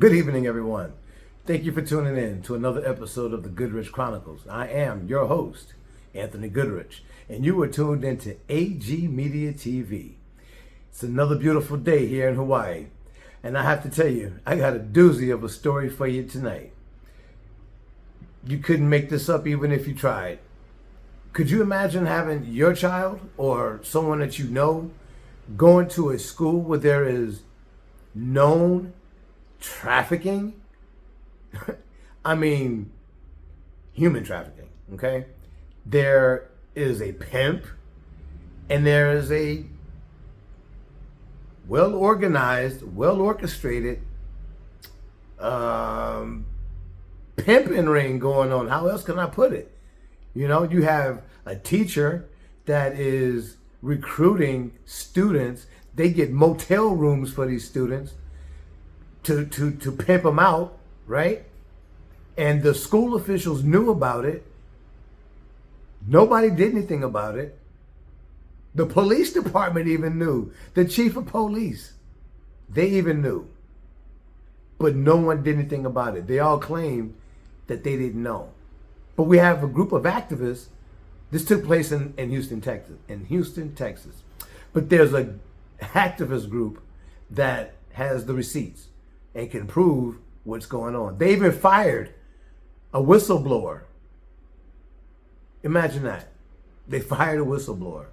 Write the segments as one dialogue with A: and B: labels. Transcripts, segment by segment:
A: Good evening, everyone. Thank you for tuning in to another episode of the Goodrich Chronicles. I am your host, Anthony Goodrich, and you are tuned into ARG-MEDIA-TV. It's another beautiful day here in Hawaii, and I have to tell you, I got a doozy of a story for you tonight. You couldn't make this up even if you tried. Could you imagine having your child or someone that you know going to a school where there is known trafficking? I mean, human trafficking, okay? There is a pimp and there is a well-organized, well-orchestrated pimping ring going on. How else can I put it? You know, you have a teacher that is recruiting students. They get motel rooms for these students to pimp them out, right? And the school officials knew about it. Nobody did anything about it. The police department even knew. The chief of police, they even knew. But no one did anything about it. They all claimed that they didn't know. But we have a group of activists. This took place in Houston, Texas. But there's an activist group that has the receipts and can prove what's going on. They even fired a whistleblower. Imagine that. They fired a whistleblower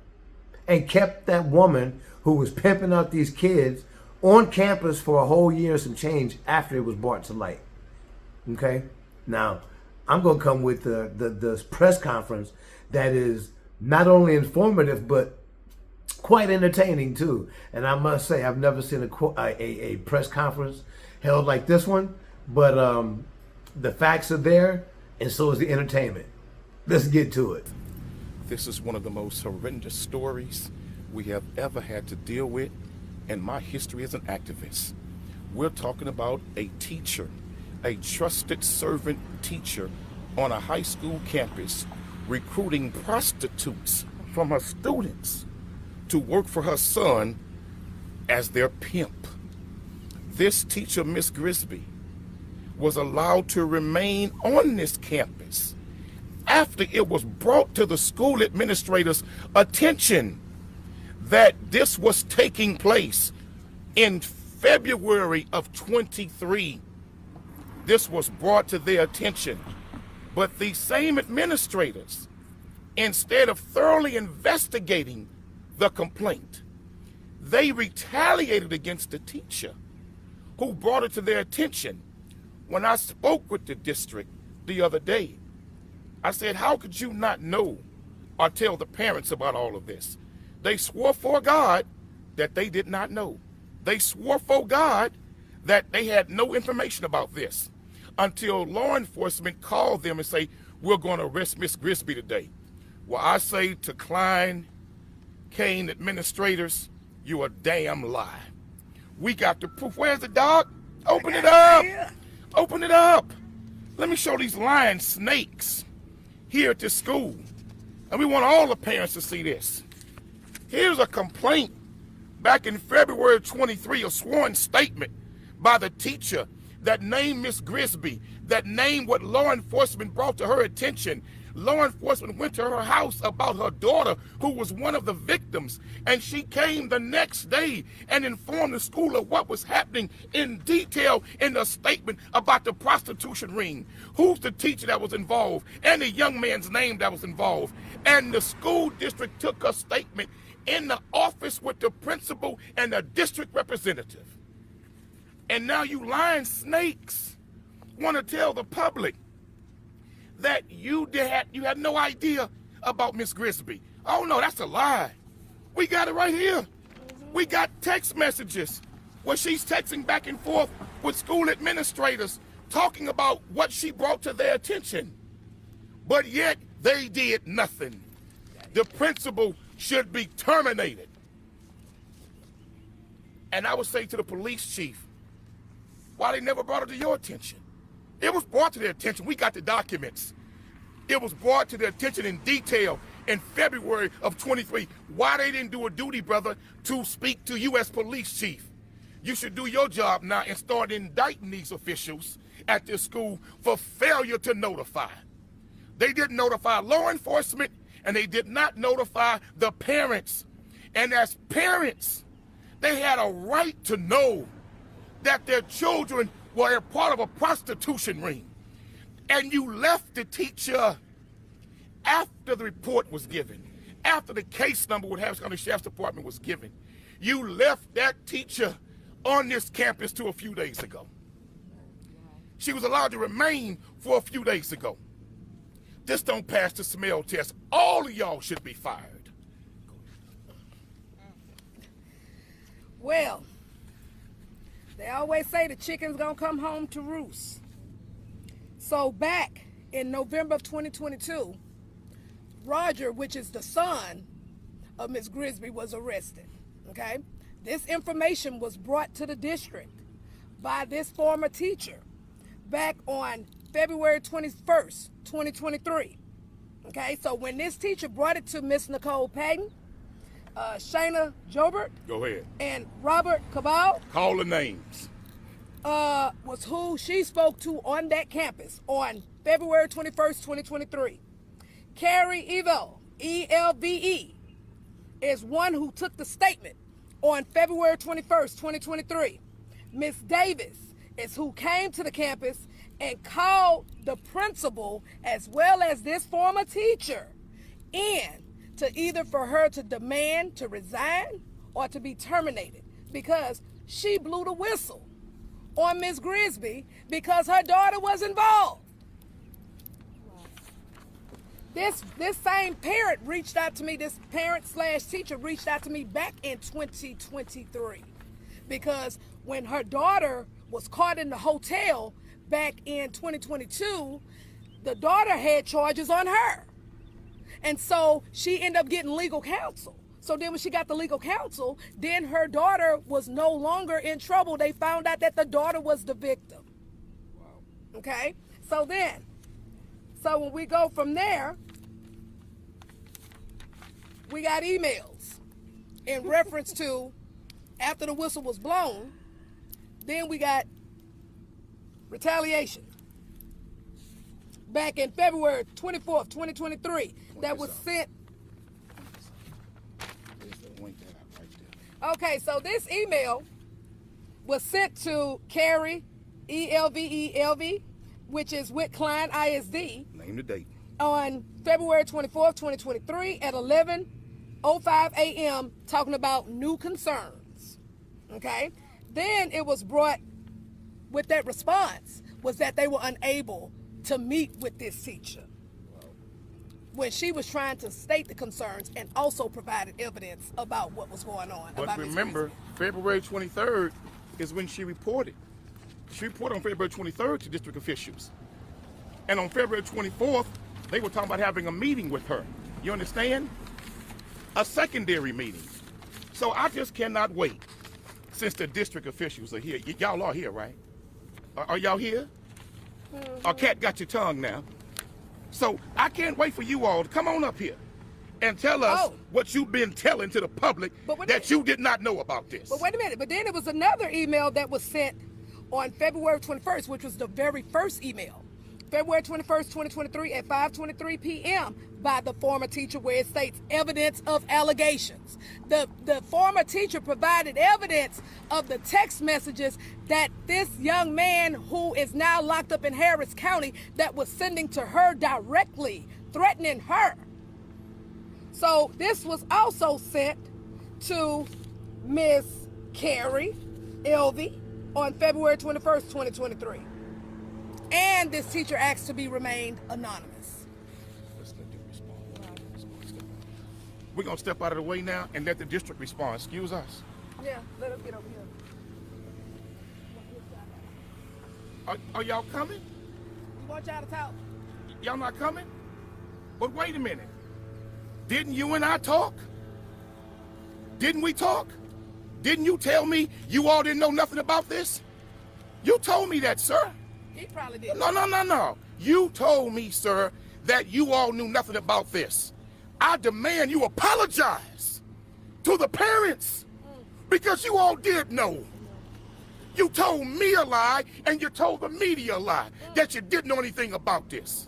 A: and kept that woman who was pimping out these kids on campus for a whole year and some change after it was brought to light. Okay? Now, I'm going to come with the press conference that is not only informative, but quite entertaining too. And I must say, I've never seen a press conference held like this one, but the facts are there, and so is the entertainment. Let's get to it.
B: This is one of the most horrendous stories we have ever had to deal with in my history as an activist. We're talking about a teacher, a trusted servant teacher on a high school campus recruiting prostitutes from her students to work for her son as their pimp. This teacher, Miss Grisby, was allowed to remain on this campus after it was brought to the school administrator's attention that this was taking place in February of 23. This was brought to their attention. But these same administrators, instead of thoroughly investigating the complaint, they retaliated against the teacher who brought it to their attention. When I spoke with the district the other day, I said, how could you not know or tell the parents about all of this? They swore for God that they did not know. They swore for God that they had no information about this until law enforcement called them and say, we're going to arrest Miss Grisby today. Well, I say to Klein, Kane administrators, you a damn lie. We got the proof. Where's the dog? Open it up. Open it up. Let me show these lying snakes here at this school. And we want all the parents to see this. Here's a complaint back in February 23, a sworn statement by the teacher that named Miss Grisby, that named what law enforcement brought to her attention. Law enforcement went to her house about her daughter, who was one of the victims, and she came the next day and informed the school of what was happening in detail in the statement about the prostitution ring, who's the teacher that was involved, and the young man's name that was involved. And the school district took a statement in the office with the principal and the district representative. And now you lying snakes want to tell the public that you had no idea about Miss Grisby. Oh no, that's a lie. We got it right here. We got text messages where she's texting back and forth with school administrators talking about what she brought to their attention. But yet they did nothing. The principal should be terminated. And I would say to the police chief, why they never brought it to your attention? It was brought to their attention. We got the documents. It was brought to their attention in detail in February of 23. Why they didn't do a duty, brother, to speak to U.S. Police Chief, You should do your job now and start indicting these officials at this school for failure to notify. They didn't notify law enforcement, and they did not notify the parents. And as parents, they had a right to know that their children were a part of a prostitution ring. And you left the teacher after the report was given, after the case number with Harris County Sheriff's Department was given. You left that teacher on this campus till a few days ago. She was allowed to remain for a few days ago. This don't pass the smell test. All of y'all should be fired.
C: Well, they always say the chicken's gonna come home to roost. So back in November of 2022, Roger, which is the son of Ms. Grisby, was arrested, okay? This information was brought to the district by this former teacher back on February 21st, 2023, okay? So when this teacher brought it to Miss Nicole Patton, Shayna Jobert,
B: Go ahead.
C: and Robert Cabal,
B: Call the names.
C: was who she spoke to on that campus on February 21st, 2023. Carrie Evo, E-L-V-E, is one who took the statement on February 21st, 2023. Miss Davis is who came to the campus and called the principal as well as this former teacher in to either for her to demand to resign or to be terminated because she blew the whistle on Miss Grisby because her daughter was involved. This same parent reached out to me, this parent/teacher reached out to me back in 2023 because when her daughter was caught in the hotel back in 2022, the daughter had charges on her. And so she ended up getting legal counsel. So then when she got the legal counsel, then her daughter was no longer in trouble. They found out that the daughter was the victim. Wow. Okay? So when we go from there, we got emails in reference to after the whistle was blown, then we got retaliation. Back in February 24th, 2023, that was sent. Okay, so this email was sent to Carrie, E-L-V-E-L-V, which is with Klein ISD.
B: Name the date.
C: On February 24th, 2023 at 11:05 a.m. talking about new concerns. Okay? Then it was brought with that response was that they were unable to meet with this teacher when she was trying to state the concerns and also provided evidence about what was going on.
B: But remember, February 23rd is when she reported. She reported on February 23rd to district officials. And on February 24th, they were talking about having a meeting with her. You understand? A secondary meeting. So I just cannot wait since the district officials are here. Y'all are here, right? Are y'all here? Mm-hmm. Or Cat got your tongue now. So I can't wait for you all to come on up here and tell us what you've been telling to the public that you did not know about this.
C: But wait a minute. But then it was another email that was sent on February 21st, which was the very first email. February 21st, 2023 at 5:23 p.m. by the former teacher where it states evidence of allegations. The former teacher provided evidence of the text messages that this young man who is now locked up in Harris County that was sending to her directly, threatening her. So this was also sent to Miss Carrie Elvie on February 21st, 2023. And this teacher asked to be remained anonymous.
B: Let's let them respond. We're going to step out of the way now and let the district respond. Excuse us.
C: Yeah, let us get over here.
B: Are y'all coming?
C: We want y'all to talk.
B: Y'all not coming? But wait a minute. Didn't you and I talk? Didn't we talk? Didn't you tell me you all didn't know nothing about this? You told me that, sir.
C: He probably did.
B: No. You told me, sir, that you all knew nothing about this. I demand you apologize to the parents because you all did know. You told me a lie, and you told the media a lie, that you didn't know anything about this.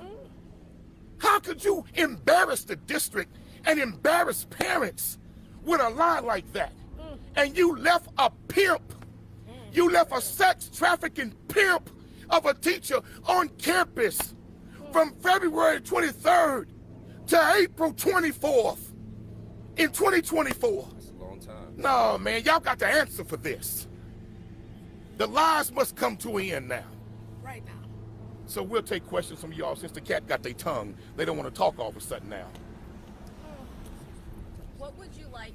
B: How could you embarrass the district and embarrass parents with a lie like that? And you left a pimp, you left a sex trafficking pimp of a teacher on campus from February 23rd to April 24th in 2024.
D: That's a long time.
B: No, man, y'all got to answer for this. The lies must come to an end now.
C: Right now.
B: So we'll take questions from y'all since the cat got their tongue. They don't want to talk all of a sudden now.
E: What would you like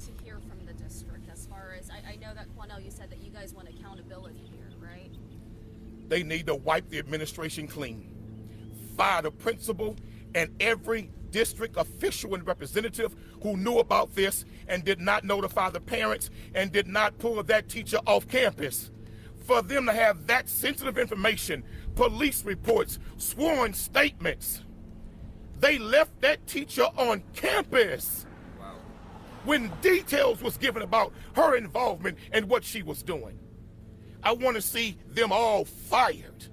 E: to hear from the district as far as, I know that Quanell, you said that you guys want accountability here, right?
B: They need to wipe the administration clean. Fire the principal and every district official and representative who knew about this and did not notify the parents and did not pull that teacher off campus. For them to have that sensitive information, police reports, sworn statements, they left that teacher on campus when details was given about her involvement and what she was doing. I want to see them all fired.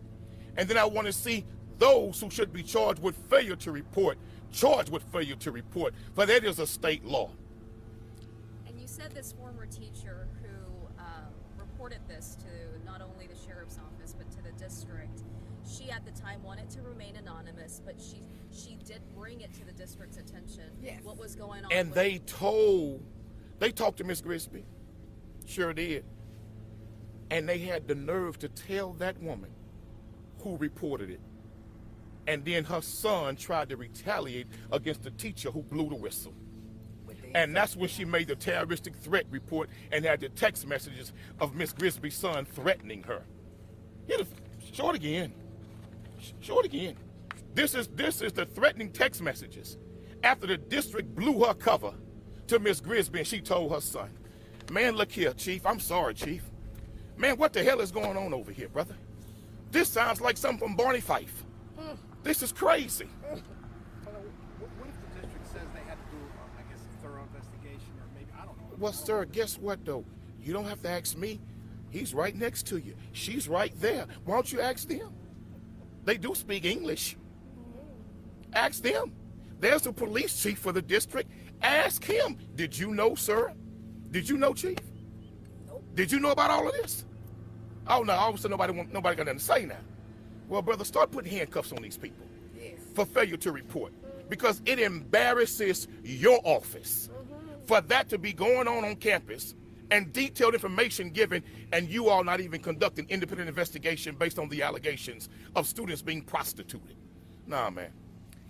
B: And then I want to see those who should be charged with failure to report, charged with failure to report, for that is a state law.
E: And you said this former teacher who reported this to not only the sheriff's office but to the district, she at the time wanted to remain anonymous, but she did bring it to the district's attention.
C: Yes.
E: What was going on?
B: And they talked to Miss Grisby, sure did. And they had the nerve to tell that woman who reported it. And then her son tried to retaliate against the teacher who blew the whistle. And that's when she made the terroristic threat report and had the text messages of Miss Grisby's son threatening her. Show it again. Show it again. This is the threatening text messages after the district blew her cover to Miss Grisby and she told her son, man, look here, Chief. I'm sorry, Chief. Man, what the hell is going on over here, brother? This sounds like something from Barney Fife. This is crazy.
F: What if the district says they had to do, I guess, a thorough investigation, or maybe, I don't know.
B: Well, sir, guess what, though? You don't have to ask me. He's right next to you. She's right there. Why don't you ask them? They do speak English. Ask them. There's the police chief for the district. Ask him. Did you know, sir? Did you know, Chief?
C: Nope.
B: Did you know about all of this? Oh, no, all of a sudden nobody got nothing to say now. Well, brother, start putting handcuffs on these people for failure to report, because it embarrasses your office for that to be going on campus and detailed information given, and you all not even conducting independent investigation based on the allegations of students being prostituted. Nah, man.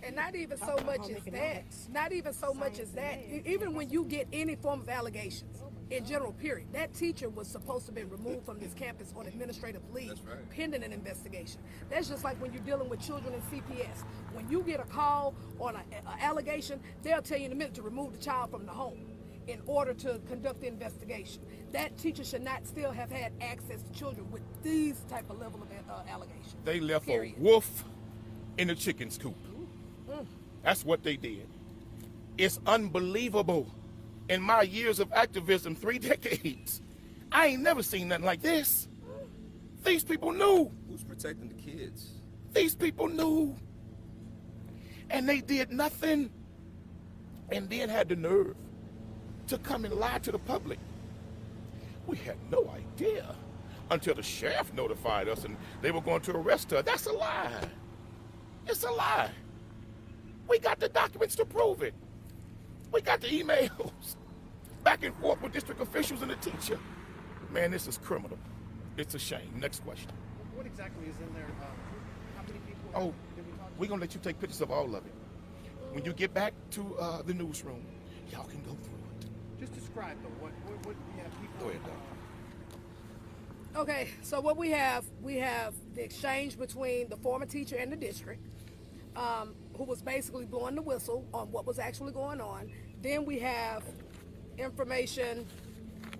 C: And not even so much as that. Not even so much as that. Even when you get any form of allegations, in general, period, that teacher was supposed to be removed from this campus on administrative leave, pending an investigation. That's just like when you're dealing with children in CPS. When you get a call on an allegation, they'll tell you in a minute to remove the child from the home in order to conduct the investigation. That teacher should not still have had access to children with these type of level of allegations.
B: They left
C: period.
B: a wolf in a chicken's coop. That's what they did. It's unbelievable. In my years of activism, 3 decades, I ain't never seen nothing like this. These people knew.
D: Who's protecting the kids?
B: These people knew. And they did nothing. And then had the nerve to come and lie to the public. We had no idea until the sheriff notified us and they were going to arrest her. That's a lie. It's a lie. We got the documents to prove it. We got the emails back and forth with district officials and the teacher. Man, this is criminal. It's a shame. Next question.
F: What exactly is in there? How many people
B: Oh,
F: did we talk to?
B: we're going to let you take pictures of all of it. When you get back to the newsroom, y'all can go through it.
F: Just describe, though, what we have people...
B: Go ahead, Doc.
C: Okay, so what we have the exchange between the former teacher and the district, who was basically blowing the whistle on what was actually going on. Then we have information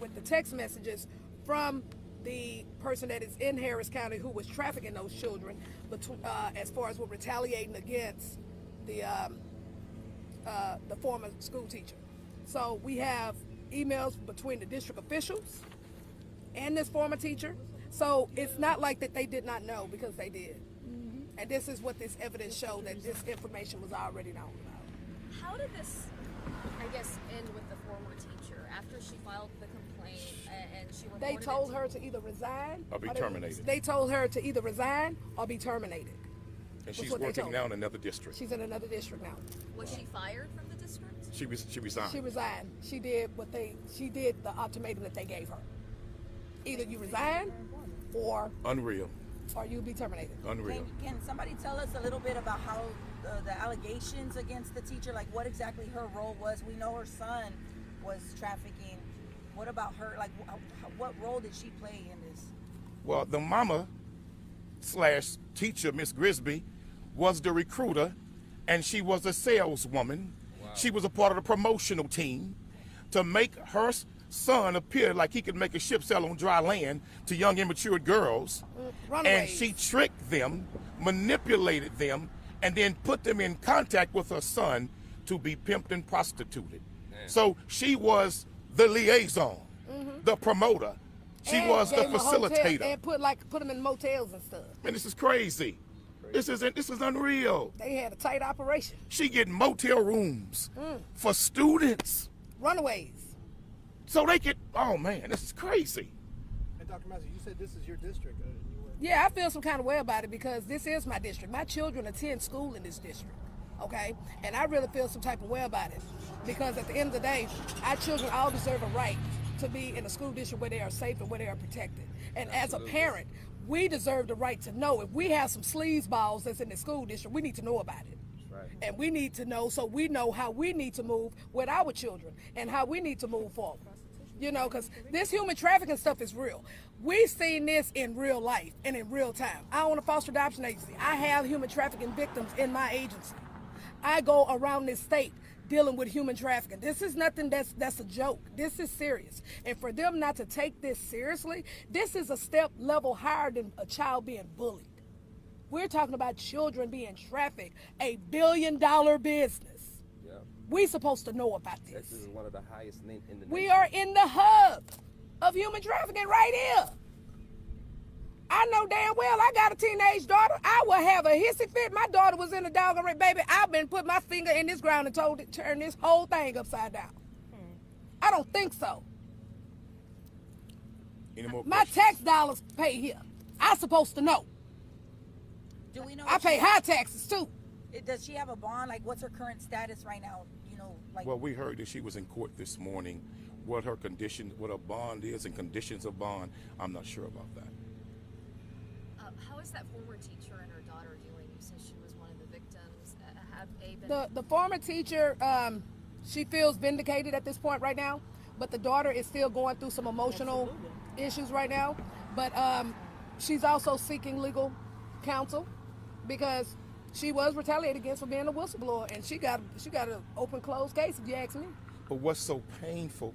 C: with the text messages from the person that is in Harris County who was trafficking those children, as far as we're retaliating against the former school teacher. So we have emails between the district officials and this former teacher. So it's not like that they did not know, because they did. And this is what this evidence showed, that this information was already known about.
E: How did this, I guess, end with the former teacher after she filed the complaint and she reported
C: They told
E: it
C: her to either resign
B: Or be terminated.
C: They told her to either resign or be terminated.
B: And she's
C: what they
B: working
C: told
B: now
C: her.
B: in another district.
C: She's in another district now.
E: Was she fired from the district?
B: She resigned.
C: She resigned. She did the ultimatum that they gave her. Either you resign or
B: Unreal.
C: you be terminated.
B: Unreal.
G: Can somebody tell us a little bit about how the allegations against the teacher, like what exactly her role was? We know her son was trafficking. What about her? Like, what role did she play in this?
B: Well, the mama / teacher, Miss Grisby, was the recruiter, and she was a saleswoman. Wow. She was a part of the promotional team to make her son appear like he could make a ship sail on dry land to young immature girls.
C: Runaways.
B: And she tricked them, manipulated them, and then put them in contact with her son to be pimped and prostituted. Man. So she was the liaison, the promoter. She
C: And
B: was the
C: gave 'em a hotel
B: facilitator.
C: and put them in motels and stuff.
B: Man, this is crazy. This is unreal.
C: They had a tight operation.
B: She getting motel rooms for students,
C: Runaways.
B: so they could. Oh man, this is crazy.
F: And Dr. Mazza, you said this is your district.
C: Yeah, I feel some kind of way about it, because this is my district. My children attend school in this district, okay? And I really feel some type of way about it, because at the end of the day, our children all deserve a right to be in a school district where they are safe and where they are protected. And as a parent, we deserve the right to know. If we have some sleazeballs that's in the school district, we need to know about it.
D: Right.
C: And we need to know, so we know how we need to move with our children and how we need to move forward. You know, because this human trafficking stuff is real. We've seen this in real life and in real time. I own a foster adoption agency. I have human trafficking victims in my agency. I go around this state dealing with human trafficking. This is nothing that's a joke. This is serious. And for them not to take this seriously, this is a step level higher than a child being bullied. We're talking about children being trafficked, $1 billion business.
D: Yeah.
C: We supposed to know about this.
D: Texas is one of the highest in the nation.
C: We are in the hub of human trafficking right here. I know damn well I got a teenage daughter. I will have a hissy fit. My daughter was in the doggone rape, baby. I've been put my finger in this ground and told it to turn this whole thing upside down. I don't think so.
B: Any more
C: My
B: questions?
C: tax dollars pay here. I supposed to know.
G: Do we know?
C: I
G: if
C: pay
G: she-
C: high taxes too.
G: Does she have a bond? Like, what's her current status right now? You know, like.
B: Well, we heard that she was in court this morning. What her condition, what her bond is, and conditions of bond, I'm not sure about that.
E: How is that former teacher and her daughter doing? You said she was one of the victims. Have they been?
C: The former teacher, she feels vindicated at this point right now, but the daughter is still going through some emotional issues right now. But she's also seeking legal counsel, because she was retaliated against for being a whistleblower, and she got an open closed case, if you ask me.
B: But what's so painful,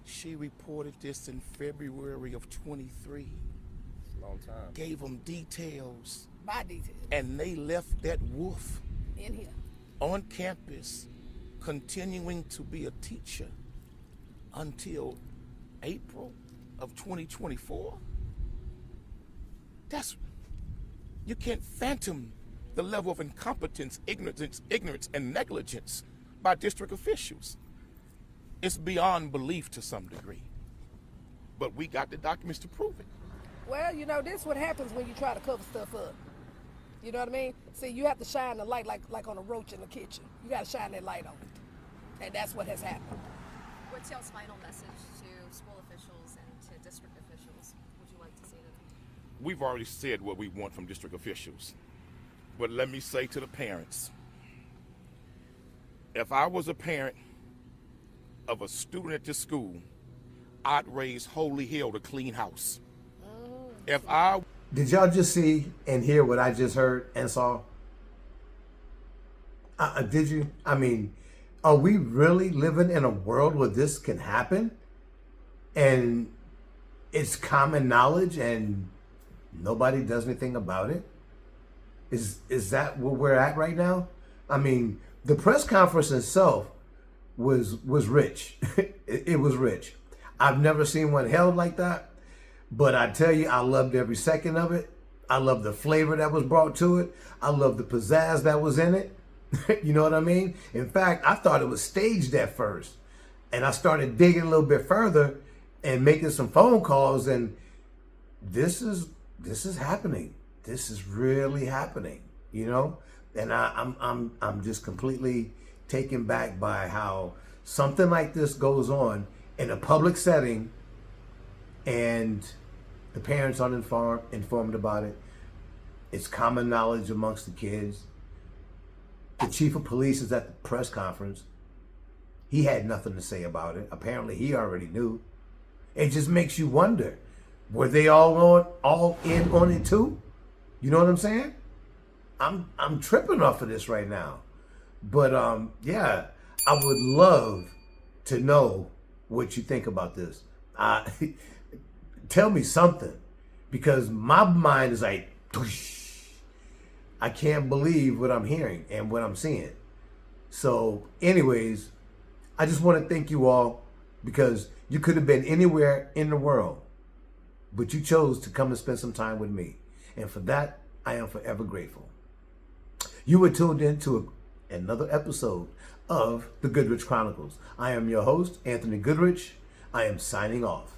B: she reported this in February of 23.
D: It's a long time.
B: Gave them details,
C: By detail
B: and they left that wolf
C: in here.
B: on campus, continuing to be a teacher until April of 2024. You can't fathom the level of incompetence, ignorance, and negligence by district officials. It's beyond belief to some degree. But we got the documents to prove it.
C: Well, you know, this is what happens when you try to cover stuff up. You know what I mean? See, you have to shine the light like on a roach in the kitchen. You got to shine that light on it. And that's what has happened.
E: What's y'all's final message to school officials and to district officials? Would you like to say to them?
B: We've already said what we want from district officials. But let me say to the parents, if I was a parent of a student at this school, I'd raise holy hell to clean house. If I...
A: Did y'all just see and hear what I just heard and saw? Did you? I mean, are we really living in a world where this can happen? And it's common knowledge and nobody does anything about it? Is that where we're at right now? I mean, the press conference itself was rich. It was rich. I've never seen one held like that, but I tell you, I loved every second of it. I love the flavor that was brought to it. I love the pizzazz that was in it. You know what I mean? In fact, I thought it was staged at first. And I started digging a little bit further and making some phone calls, and this is happening. This is really happening, you know? And I'm just completely taken back by how something like this goes on in a public setting and the parents aren't informed about it. It's common knowledge amongst the kids. The chief of police is at the press conference. He had nothing to say about it. Apparently he already knew. It just makes you wonder, were they all in on it too? You know what I'm saying? I'm tripping off of this right now. But yeah, I would love to know what you think about this. Tell me something, because my mind is like, I can't believe what I'm hearing and what I'm seeing. So anyways, I just want to thank you all, because you could have been anywhere in the world, but you chose to come and spend some time with me. And for that, I am forever grateful. You were tuned in to another episode of the Goodrich Chronicles. I am your host, Anthony Goodrich. I am signing off.